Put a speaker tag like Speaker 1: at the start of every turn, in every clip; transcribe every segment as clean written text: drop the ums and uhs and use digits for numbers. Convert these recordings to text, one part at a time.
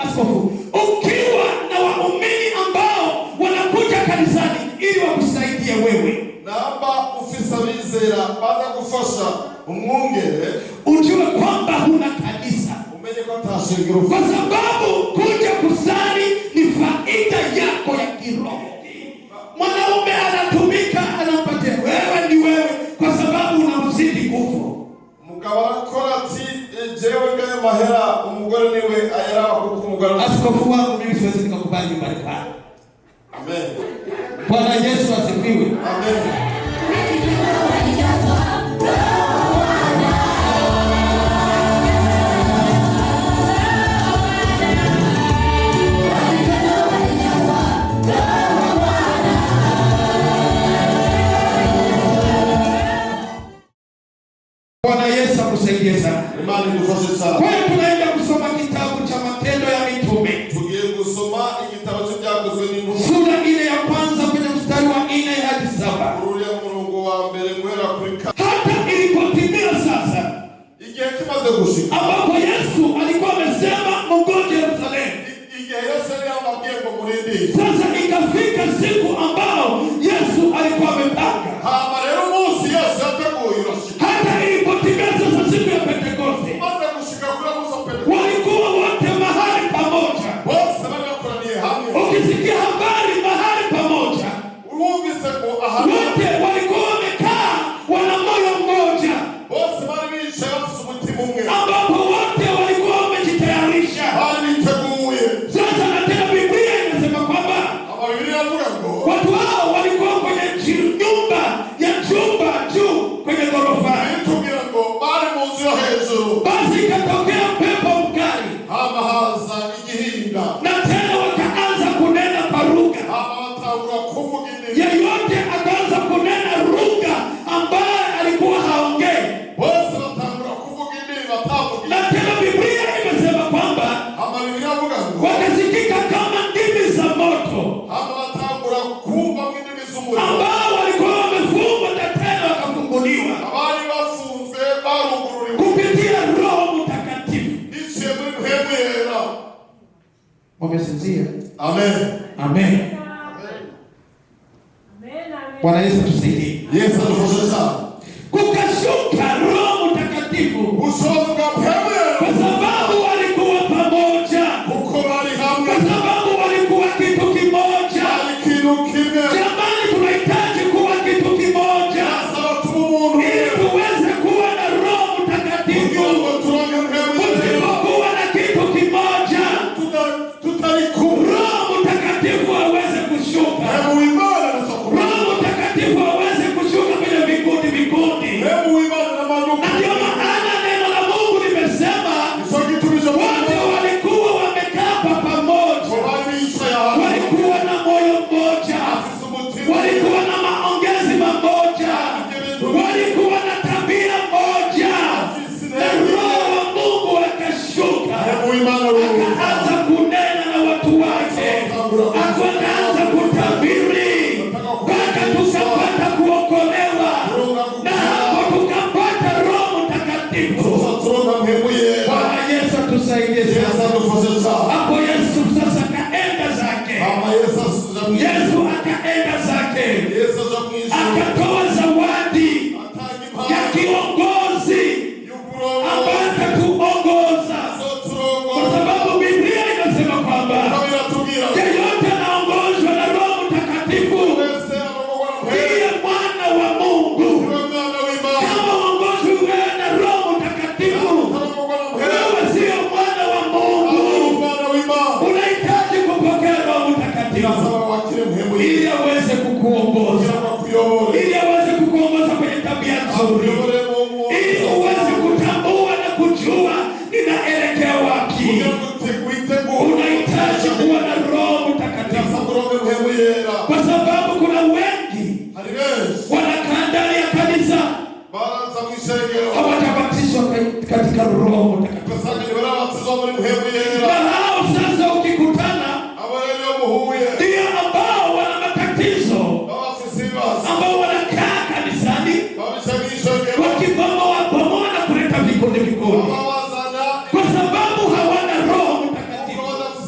Speaker 1: askofu, ukiwa na waumini ambao wanakuja kanisani ili wakusaidie wewe,
Speaker 2: naomba ufisa bizera baza gufasha umwungere,
Speaker 1: ujue kwamba huna kanisa.
Speaker 2: umenye ko atashingiro,
Speaker 1: kwa sababu kuja kusali ni faida yako ya kiroho. Mwanaume anatumika, anapatia wewe, ni wewe, kwa sababu unamzidi nguvu.
Speaker 2: Mugabo arakora ati jewe ngaye mahera, umugore niwe ayara kuko umugore.
Speaker 1: Askofu wangu, mimi siwezi nikakubali nyumbani kwako.
Speaker 2: Amen.
Speaker 1: Bwana Yesu asifiwe.
Speaker 2: Amen.
Speaker 1: Bwana Yesu akusaidie sana.
Speaker 2: Imani nifoshe sana.
Speaker 1: Kwa hiyo tunaenda kusoma kitabu cha Matendo ya Mitume.
Speaker 2: Tugiye gusoma igitabo cy'ibyakozwe n'intumwa.
Speaker 1: Sura ile ya kwanza kwenye mstari wa 4 hadi 7.
Speaker 2: Uriya murongo wa mbere guhera kuri
Speaker 1: hata ilipotimia sasa,
Speaker 2: igihe kimaze gushika,
Speaker 1: ambapo Yesu alikuwa amesema mngoje Yerusalemu.
Speaker 2: Igihe Yesu aliyambia ngo murindi.
Speaker 1: Sasa ikafika siku ambao Yesu alikuwa amepanga.
Speaker 2: Hama rero munsi Yesu yateguye irashika.
Speaker 1: Hata ilipotimia sasa siku ya Pentekoste,
Speaker 2: maze gushika kuri Musa Pentekoste,
Speaker 1: walikuwa wote mahali pamoja.
Speaker 2: bose bagakoraniye hamwe.
Speaker 1: Ukisikia habari mahali pamoja,
Speaker 2: urumvise ko aha
Speaker 1: wote walikuwa wamekaa, wana moyo mmoja,
Speaker 2: bose bari bicaye bafite umutima umwe,
Speaker 1: ambapo wote walikuwa wamejitayarisha.
Speaker 2: bariteguye.
Speaker 1: Sasa na tena Biblia inasema kwamba
Speaker 2: Biblia inavuga ngo
Speaker 1: watu hao walikuwa kwenye nyumba ya chumba juu kwenye ghorofa.
Speaker 2: itubwira ngo bari mu nzu yo hejuru.
Speaker 1: Basi ikatokea pepo mkali,
Speaker 2: hama haza igihinda,
Speaker 1: na tena wakaanza kunena kwa lugha.
Speaker 2: hama batangura kuvuga indimi.
Speaker 1: Yeyote akaanza kunena lugha ambaye alikuwa haongei.
Speaker 2: Bose batangura kuvuga indimi batavuga.
Speaker 1: Na tena Biblia imesema kwamba
Speaker 2: hama Biblia inavuga ngo
Speaker 1: wakasikika kama ndimi za moto,
Speaker 2: hama batangura kumva indimi z'umuriro.
Speaker 1: ambao walikuwa wamefungwa na tena wakafunguliwa
Speaker 2: abari bafunzwe barugururiwe
Speaker 1: kupitia Roho Mtakatifu.
Speaker 2: iciye muri mpemu yera.
Speaker 1: Wamesinzia.
Speaker 2: Amen.
Speaker 1: Amen. Bwana Yesu tusaidie.
Speaker 2: Yesu atufashe sana.
Speaker 1: Kukashuka Roho Mtakatifu
Speaker 2: Ubushobozi bwa mpemu yera,
Speaker 1: kwa sababu walikuwa pamoja,
Speaker 2: kuko bari hamwe,
Speaker 1: kwa sababu walikuwa kitu kimoja.
Speaker 2: bari ikintu kimwe.
Speaker 1: Jamani, tunahitaji kuwa kitu kimoja
Speaker 2: Asaba tuba umuntu
Speaker 1: ili tuweze kuwa na Roho Mtakatifu.
Speaker 2: kugira ngo turonke mpemu yera.
Speaker 1: Tusipokuwa na kitu kimoja,
Speaker 2: tutari kumwe,
Speaker 1: Roho Mtakatifu hawezi kushuka.
Speaker 2: mpemu w'Imana atakuba.
Speaker 1: Roho Mtakatifu hawezi kushuka kwenye vikundi vikundi.
Speaker 2: Mpemu w'Imana na manuka.
Speaker 1: Na ndio maana neno la Mungu limesema
Speaker 2: Ico gitumije
Speaker 1: wote walikuwa wamekaa kwa pamoja,
Speaker 2: bari bicaye hamwe,
Speaker 1: walikuwa na moyo mmoja,
Speaker 2: bafise umutima,
Speaker 1: walikuwa na maongezi mamoja, walikuwa na tabia moja, na Roho wa Mungu akashuka,
Speaker 2: mpemu w'Imana
Speaker 1: akaanza kunena na watu wake, akaanza kutabiri, mpaka tukapata kuokolewa, na hapo tukapata Roho Mtakatifu.
Speaker 2: turonka mpemu yera.
Speaker 1: Bwana Yesu atusaidie
Speaker 2: Yesu
Speaker 1: sana.
Speaker 2: atufashe sana.
Speaker 1: Hapo Yesu sasa kaenda zake.
Speaker 2: Hama Yesu asuza mwisho.
Speaker 1: Yesu akaenda zake,
Speaker 2: Yesu aza mwisho.
Speaker 1: akatoa zawadi
Speaker 2: Atanga
Speaker 1: ya
Speaker 2: impano
Speaker 1: kiongozi
Speaker 2: y'uburongo.
Speaker 1: ambaye atatuongoza, kwa sababu Biblia inasema kwamba
Speaker 2: Biratubwira
Speaker 1: yeyote anaongozwa na Roho Mtakatifu
Speaker 2: wese abagwa
Speaker 1: ndiye mwana wa Mungu.
Speaker 2: umwana w'Imana.
Speaker 1: Kama uongozwi wewe na Roho Mtakatifu, wewe sio mwana wa Mungu.
Speaker 2: Umwana w'Imana.
Speaker 1: Unahitaji kupokea Roho Mtakatifu
Speaker 2: Nasaba wakire mpemu
Speaker 1: ili
Speaker 2: yera.
Speaker 1: aweze kukuongoza,
Speaker 2: Kuyobora.
Speaker 1: ili aweze kukuongoza kwenye tabia nzuri,
Speaker 2: Kuyobora Mungu.
Speaker 1: ili uweze kutambua na kujua ninaelekea wapi.
Speaker 2: Kugira ngo witegure.
Speaker 1: Unahitaji kuwa na Roho Mtakatifu,
Speaker 2: Nasaba uronke mpemu yera.
Speaker 1: kwa sababu kuna wengi
Speaker 2: Hari benshi
Speaker 1: wanakaa ndani ya kanisa
Speaker 2: baranza mw'ishengero
Speaker 1: hawatabatizwa katika Roho Mtakatifu,
Speaker 2: ugasanga ntibarabatizwa muri mpemu yera.
Speaker 1: na hao sasa ukikutana
Speaker 2: abo rero iyo muhuye
Speaker 1: ndio ambao wana matatizo,
Speaker 2: baba bafise ibibazo,
Speaker 1: ambao wanakaa kanisani
Speaker 2: babica mw'ishengero,
Speaker 1: wakibomoa na kuleta vikundi vikundi,
Speaker 2: babazana
Speaker 1: kwa sababu hawana Roho Mtakatifu.
Speaker 2: kuko badafise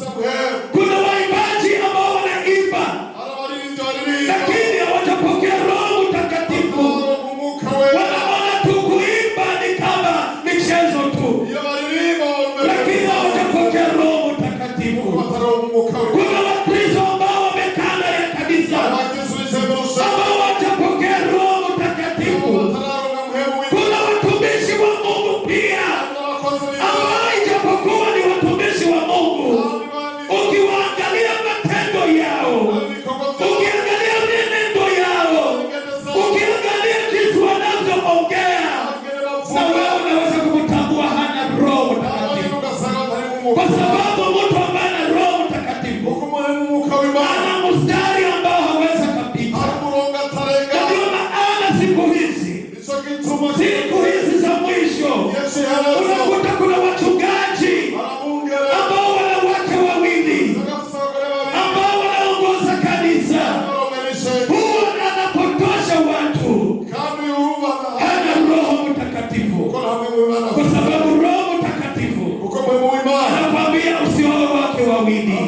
Speaker 1: wake wawili.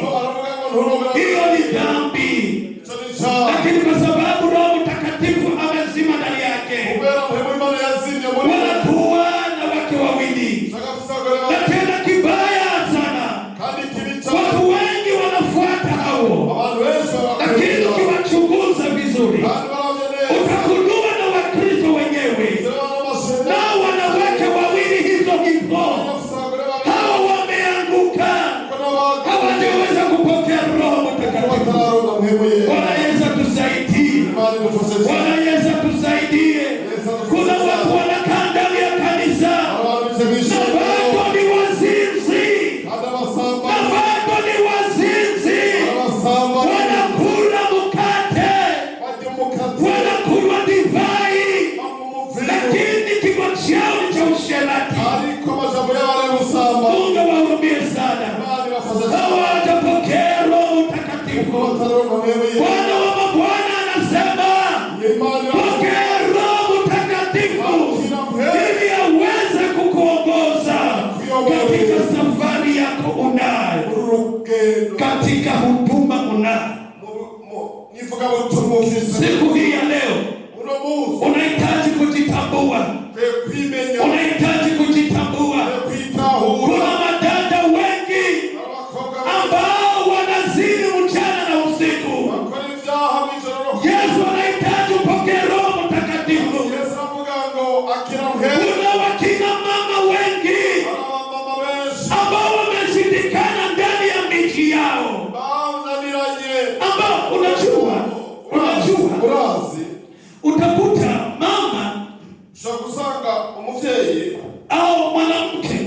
Speaker 1: Hiyo ni dhambi, lakini kwa sababu Roho Mtakatifu amezima ndani yake, wanakuwa na wake wawili. Na tena kibaya sana, watu wengi wanafuata hao, lakini ukiwachunguza vizuri utagundua na Wakristo wenyewe nao wanawake wawili hizo hizo, hawa wameanguka, hawajaweza kupokea Roho Mtakatifu. Bwana Yesu atusaidie, Bwana Yesu atusaidie. Kuna watu wanakaa ndani ya kanisa na bado ni wazinzi, na bado ni wazinzi, wanakula mkate, wanakula divai, lakini kinywa chao ni cha usherati. Mungu wahurumie sana, hawajapokea Roho Mtakatifu. Bwana wa mabwana anasema pokea Roho Mtakatifu ili aweze kukuongoza katika safari yako unayo, katika huduma unayo. Siku hii ya leo unahitaji kujitambua, unahitaji kujitambua. Kuna madada wengi ambao wanazini mchana na usiku. Yesu anahitaji upokee Roho Mtakatifu. Kuna wakina mama wengi ambao wameshindikana ndani ya miji yao, ambao unajua utakuta mama au mwanamke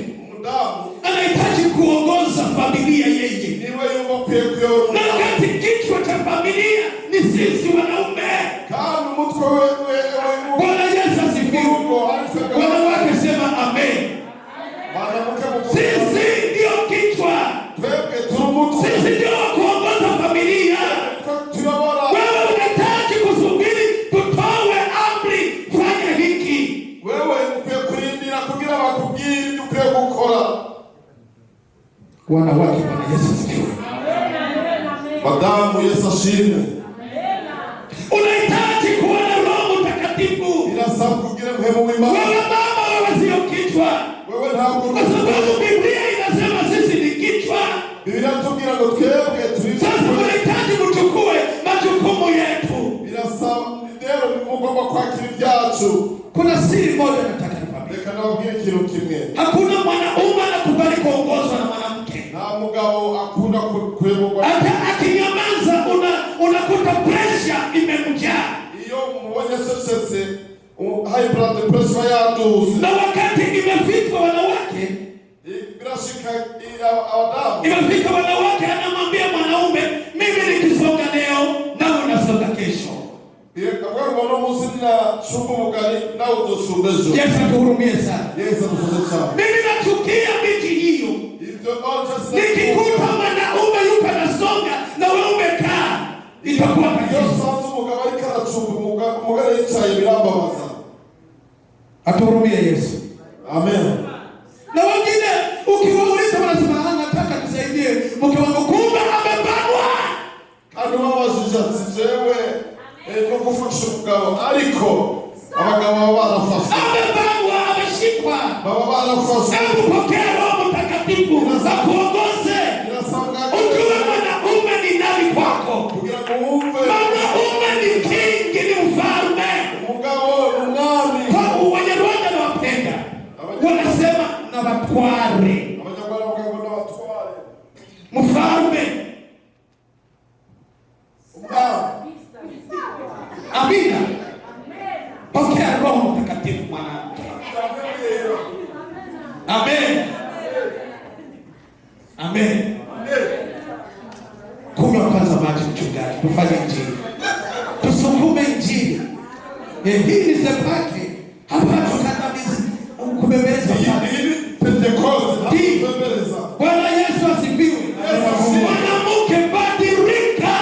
Speaker 1: anahitaji kuongoza familia yeye, na kati kichwa cha familia ni sisi wanaume. Bwana Yesu asifiwe. Wanawake sema amen. Sisi ndio kichwa, sisi ndio kuongoza familia. Wewe unahitaji kusubiri tutoe amri, fanya hiki. Wanawake, Bwana Yesu asifiwe.
Speaker 2: Madamu Yesu ashimwe.
Speaker 1: Unahitaji kuwa na Roho Mtakatifu. Wewe mama, wewe sio kichwa, kwa sababu Biblia inasema sisi ni kichwa. Sasa unahitaji mchukue majukumu yetu. Kuna siri moja nataka nikwambie. Hakuna mwanaume anakubali kuongozwa na mwanamke. Hata akinyamaza unakuta pressure imemjaa. Na wakati imefika wanawake, anamwambia mwanaume, mimi nikisonga leo nawe unasonga kesho. Yesu atuhurumie sana. Mimi nachukia miji hiyo. Nikikuta mwanaume yuko anasonga na wewe umekaa, itakuwa tatizo. Atuhurumie Yesu.
Speaker 2: Amen.
Speaker 1: Na wengine ukiwauliza wanasema nataka nisaidie mke wangu, kumbe amebanwa.
Speaker 2: Kandi wabajije jewe no gufasha umugabo, ariko abagabo barafasha.
Speaker 1: Amebanwa, ameshikwa.
Speaker 2: Baba barafasha.
Speaker 1: Hebu pokea Roho Mtakatifu na kuongoze. Ujue mwanaume ni nani kwako. Mwanaume ni king, ni mfalme. Kwa Wanyarwanda na wapenda wanasema na batware, mfalme. Amina. Pokea Roho Mtakatifu mwanamke. Amen. Amen. Kunywa kwanza maji mchungaji, tufanye injili, tusukume injili. Hii ni sepake hapa tukandamizi kubembeleza Pentekoste. Bwana Yesu asifiwe. Mwanamke badilika.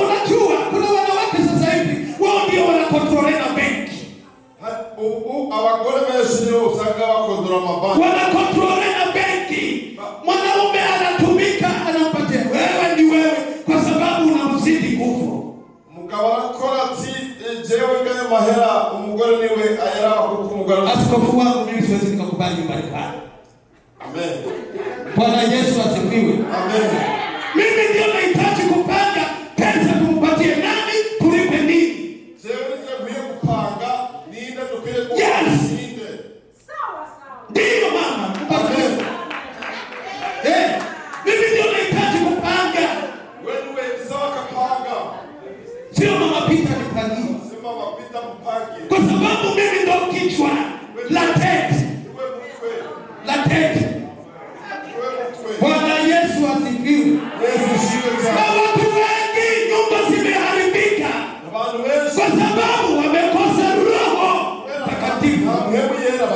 Speaker 1: Unajua kuna wanawake sasa hivi wao ndio wanakontrolea benki. Wanakontrolea benki. Mwanaume askofu wangu mimi siwezi nikakubali nyumbani kwake.
Speaker 2: Amen.
Speaker 1: Bwana Yesu asifiwe.
Speaker 2: Amen.
Speaker 1: Mimi ndio nahitaji kupanga pesa tumpatie nani, tulipe nini. Yes. Ndio mama.
Speaker 2: Amen.
Speaker 1: Mimi ndio nahitaji kupanga.
Speaker 2: Wewe sawa kapanga.
Speaker 1: Sio mama Pita nipangie.
Speaker 2: Sema mama Pita mpangie.
Speaker 1: Kwa sababu mimi ndio kichwa la tete. La tete. Bwana Yesu asifiwe. Na watu wengi nyumba zimeharibika kwa sababu wamekosa Roho Takatifu.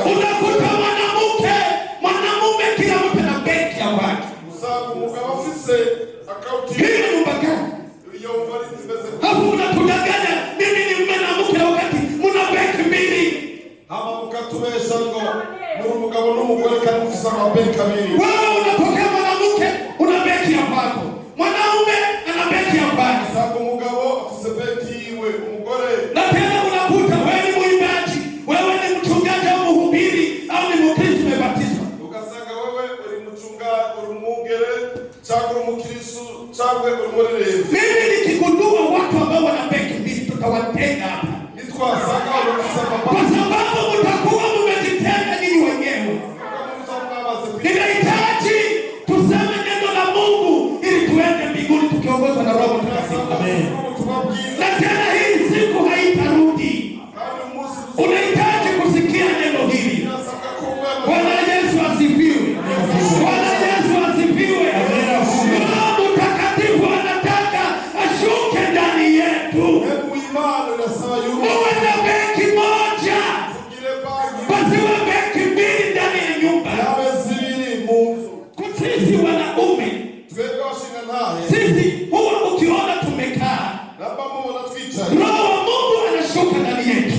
Speaker 1: Unakuta mwanamume kila mtu na benki ya kwake. Hii nyumba gani? Hapo unatudanganya mimi ni mume na mke wakati mna benki mbili.
Speaker 2: Hama mkatubesha ngo n'umugabo n'umugore kandi mufisa amabenki abiri.
Speaker 1: Wewe unapokea mwanamke una benki ya kwako. Mwanaume ana benki ya kwake.
Speaker 2: Sasa umugabo afise benki iwe, umugore.
Speaker 1: Na tena unakuta wewe ni mwimbaji, wewe ni mchungaji au mhubiri au ni mkristo umebatizwa.
Speaker 2: Ukasanga wewe uri mchungaji, uri mwungere, cyangwa uri mkristo, cyangwa uri murerezi.
Speaker 1: Mimi nikigundua watu ambao wana benki mbili tutawatenga hapa.
Speaker 2: Nitwasanga wafisa
Speaker 1: kwa sababu mtakuwa mmejitenga nyinyi wenyewe. Ninahitaji tuseme neno la Mungu ili tuende mbinguni tukiongozwa na Roho Mtakatifu. Amen. Na tena hii siku haitarudi. Unahitaji kusikia neno hili. Bwana Yesu asifiwe. Bwana Yesu asifiwe. Roho Mtakatifu anataka ashuke ndani yetu. Uwe na benki moja. Pasiwe benki mbili ndani ya nyumba. Sisi wanaume, sisi huwa ukiona tumekaa, Roho wa Mungu anashuka ndani yetu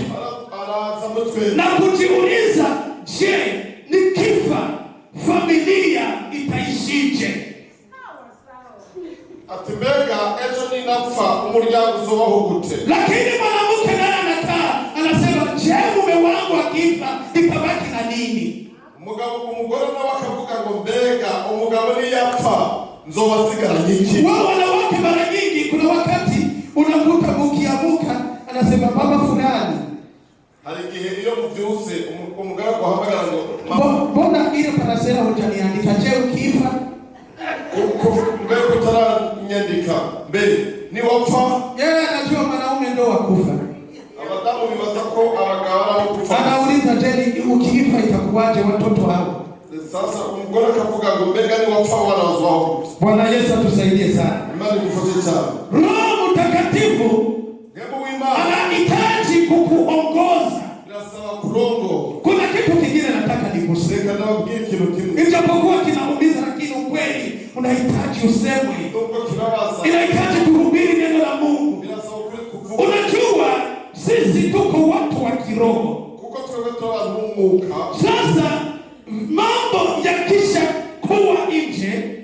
Speaker 1: na kujiuliza, je, nikifa familia itaishije?
Speaker 2: Atibega ejo ninapfa umuryango uzobaho gute?
Speaker 1: Lakini mwanamke naye anakaa anasema, je, mume wangu akifa itabaki na nini?
Speaker 2: Umugore nawe akavuga ngo mbega umugabo niyapfa nzobasigara iki?
Speaker 1: Wao wanawake mara nyingi kuna wakati unakuta mkiamuka anasema baba fulani.
Speaker 2: Hari gihe iyo muvyuse umugabo ahamagara ngo
Speaker 1: mbona ile parasera hujaniandika, je ukifa?
Speaker 2: Mbega utaranyandika mbere ni wapfa?
Speaker 1: Yeye anajua mwanaume ndo wakufa.
Speaker 2: Abadamu bibaza ko abagabo ari kufa.
Speaker 1: Anauliza, je ukifa itakuwaje watoto hao?
Speaker 2: Sasa umugore akavuga ngo mbega ni wapfa wana wazao.
Speaker 1: Bwana Yesu atusaidie sana.
Speaker 2: Imani kufuate sana.
Speaker 1: Roho Mtakatifu anahitaji kukuongoza. Kuna kitu kingine nataka nikuseme. Ijapokuwa kinaumiza lakini ukweli unahitaji usemwe. Inahitaji kuhubiri neno la Mungu. Unajua sisi tuko watu wa kiroho. Sasa mambo yakisha kuwa nje,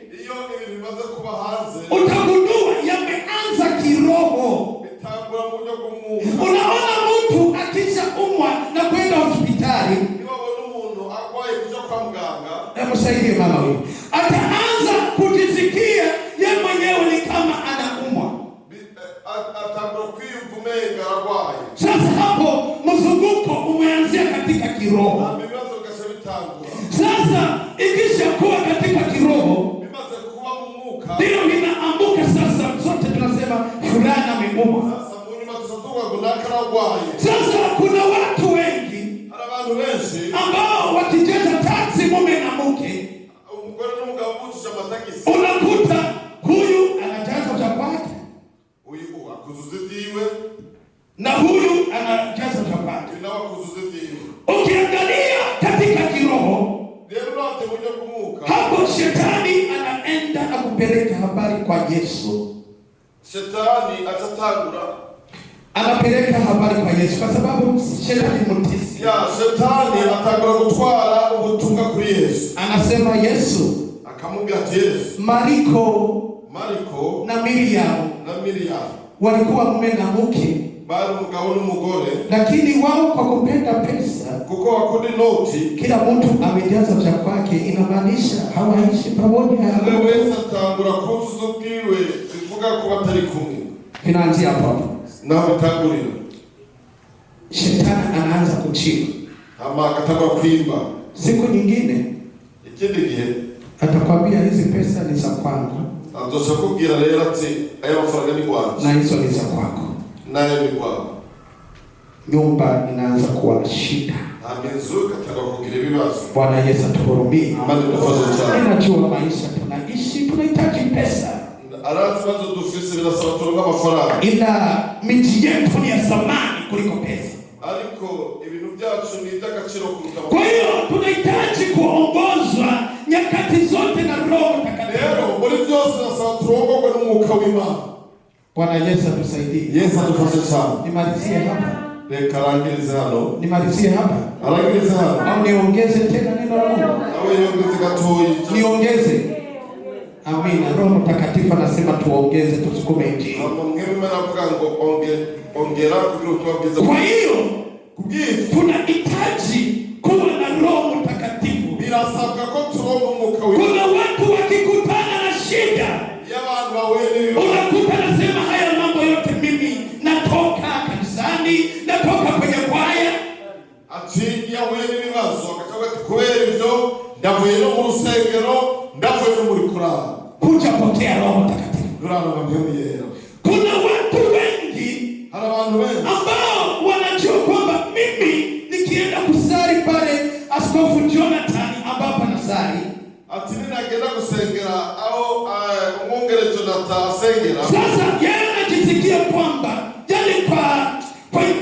Speaker 1: utagundua yameanza kiroho. Unaona mtu akisha umwa na kwenda hospitali, msaidie mama huyu, ataanza kujisikia yeye mwenyewe ni kama anaumwa. Sasa hapo mzunguko umeanzia katika kiroho. Sasa ikisha kuwa katika kiroho, ndio inaambuka sasa, sote tunasema fulani ameumwa. Sasa kuna watu wengi ambao wakicheza taksi mume na mke, unakuta huyu anajaza cha kwake na huyu anajaza cha kwake. Ukiangalia katika kiroho, hapo shetani anaenda na kupeleka habari kwa Yesu.
Speaker 2: Shetani atatangura
Speaker 1: anapeleka habari kwa Yesu kwa sababu shetani mtisi.
Speaker 2: Shetani atangura gutwara ubutumwa kuri Yesu.
Speaker 1: Anasema Yesu
Speaker 2: akamwambia Yesu,
Speaker 1: Mariko
Speaker 2: Mariko
Speaker 1: na Miriam
Speaker 2: walikuwa
Speaker 1: mume na mke,
Speaker 2: bali umugabo n'umugore,
Speaker 1: lakini wao kwa kupenda pesa,
Speaker 2: kuko wakundi noti,
Speaker 1: kila mtu amejaza vya kwake, inamaanisha hawaishi pamoja.
Speaker 2: Wese atangura kuzuza ubwiwe, bivuga ko batari kumwe.
Speaker 1: Inaanzia hapo.
Speaker 2: Na bitangurira.
Speaker 1: Shetani anaanza kuchimba.
Speaker 2: Ama akataka kuimba.
Speaker 1: Siku nyingine
Speaker 2: ikindi gihe
Speaker 1: atakwambia hizi pesa ni za kwangu.
Speaker 2: Atashakubwira rero ati aya mafaranga ni kwangu.
Speaker 1: Na hizo ni za kwako.
Speaker 2: Nayo ni kwako.
Speaker 1: Nyumba inaanza kuwa shida.
Speaker 2: Amenzuka ataka kugira ibibazo.
Speaker 1: Bwana Yesu atuhurumie. Ninajua maisha tunaishi, tunahitaji pesa.
Speaker 2: Arazibazo dufise birasaba turonka amafaranga.
Speaker 1: Ila miji yetu ni ya zamani kuliko pesa.
Speaker 2: Ariko ibintu byacu ni iby'agaciro kuruta.
Speaker 1: Kwa hiyo tunahitaji kuongozwa nyakati zote na Roho Mtakatifu.
Speaker 2: Leo muri byose nasaba turongorwe n'Umwuka w'Imana.
Speaker 1: Bwana Yesu atusaidie.
Speaker 2: Yesu atufashe sana.
Speaker 1: Nimalizie hapa.
Speaker 2: Reka arangirize hano.
Speaker 1: Nimalizie hapa.
Speaker 2: Arangirize hano.
Speaker 1: Au niongeze tena neno la Mungu?
Speaker 2: Awe niongeze gatoyi.
Speaker 1: Niongeze. Amina. Roho Mtakatifu anasema tuongeze, tusukume injili. Kwa hiyo tunahitaji kuwa na Roho Mtakatifu. Kuna watu wakikutana na shida, unakuta nasema haya mambo yote mimi natoka kanisani, natoka kwenye kwaya.
Speaker 2: Atinya wewe ni bibazo akatoka kweli ndio ndavuye no mu rusengero ndavuye no muri kurara.
Speaker 1: Kuja pokea Roho Mtakatifu. Kuna watu wengi ambao wanajua kwamba mimi nikienda kusali pale Askofu Jonathan ambapo anasali,
Speaker 2: ati ninaenda kusengera au umwongere Jonathan asengera.
Speaker 1: Sasa yeye anajisikia kwamba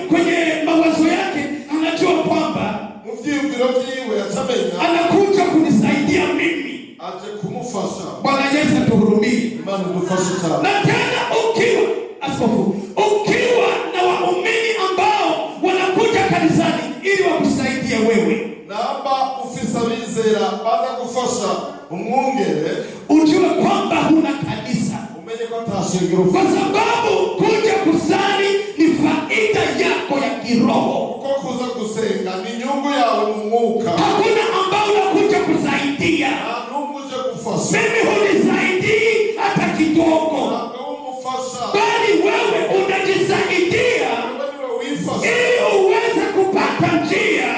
Speaker 1: kwenye mawazo yake anajua kwamba
Speaker 2: mvyibwiro vyiwe atamenya
Speaker 1: anakuja kunisaidia mimi.
Speaker 2: Aje kumufasha.
Speaker 1: Bwana Yesu atuhurumie.
Speaker 2: Imani tufashe sana.
Speaker 1: Na tena askofu, ukiwa na waumini ambao wanakuja kanisani ili wakusaidie wewe,
Speaker 2: naomba ufisa bizera baada kufasha umwongere,
Speaker 1: ujue kwamba huna kanisa.
Speaker 2: Umenye kwa tashingiro.
Speaker 1: Kwa sababu kuja kusali ni faida yako ya kiroho.
Speaker 2: Uko kuza kusenga ni nyungu yawe mu mwuka.
Speaker 1: Hakuna ambao unakuja kusaidia. Mimi hunisaidii hata kidogo, bali wewe unajisaidia ili uweze kupata njia